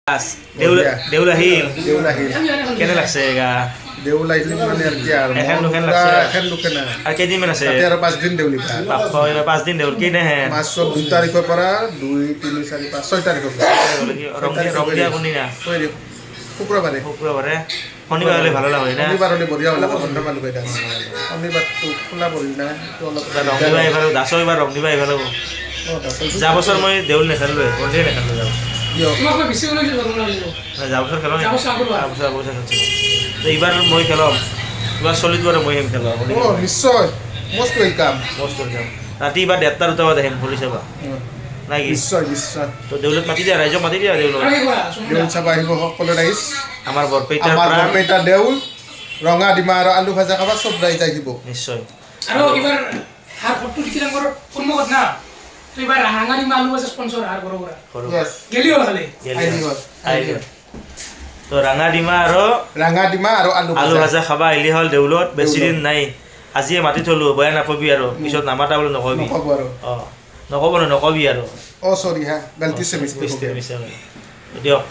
দেউল আহিল কেনে লাগছে গা দেউল আহিলে মানে আর কি আর এখন দুখন লাগছে এখন লোকে না আর কেইদিনমান আছে তাতে আৰু 5 দিন দেউলি বাপ্পা এবাৰ 5 দিন দেউল কি নেহে মাছ 2 তাৰিখৰ পৰা 2 3 4 5 6 তাৰিখৰ ৰং দিয়া কোনদি না শুক্ৰবাৰে শনিবাৰ হলে ভালো লাগে না শনিবাৰ হলে বঢ়িয়া হলে বন্ধ পালো কই দাস শনিবাৰটো খোলা পৰিল না তো অলপ রং দিবা এবার দাসো এবার রং দিবা এবার যা বছর মই দেউল নেখালো বন্ধে নেখালো যাও তোমাক মই বেছি ওলাইছো যাব লাগিব যা বছর খেলো যাব আগৰ বছর এইবার মই খেলাম এবার চলিত বারে মই হেম খেলো নিশ্চয় মোস্ট ওয়েলকাম মস্ত যাম রাতি এবার 1:30 দুটা বাজে হেম পুলিশ বা নাকি নিশ্চয় নিশ্চয় তো দেউলত মাতি দিয়া রাইজক মাতি দিয়া দেউল দেউল চাব আহিব সকলো ৰাইজ আমাৰ বৰপেটাৰ আমাৰ প্ৰাণ বৰপেটা দেউল ৰঙা ডিমা আৰু আলু ভাজা খাবা চব ৰাইজ আহিব নিশ্চয় আৰু এবাৰ হাৰ ফটো লিখিলাঙ্গৰ সন্মুখত না তো এবাৰ হাঙাৰি মালু আছে স্পন্সৰ হাৰ বড় বড় Yes. গেলিও হলে আইলি তো ৰাঙা ডিমা আৰু ৰঙা ডিমা আৰু আলু ভাজা খাবা আইলি হল দেউলত বেছি দিন নাই আজিয়ে মাতি থলো বেয়া নাপাবি আৰু পিছত নামাতা বুলি নকবি নক'ব আৰু নকবি আৰু সৰি হা গলতি চে মিষ্টেক দিয়ক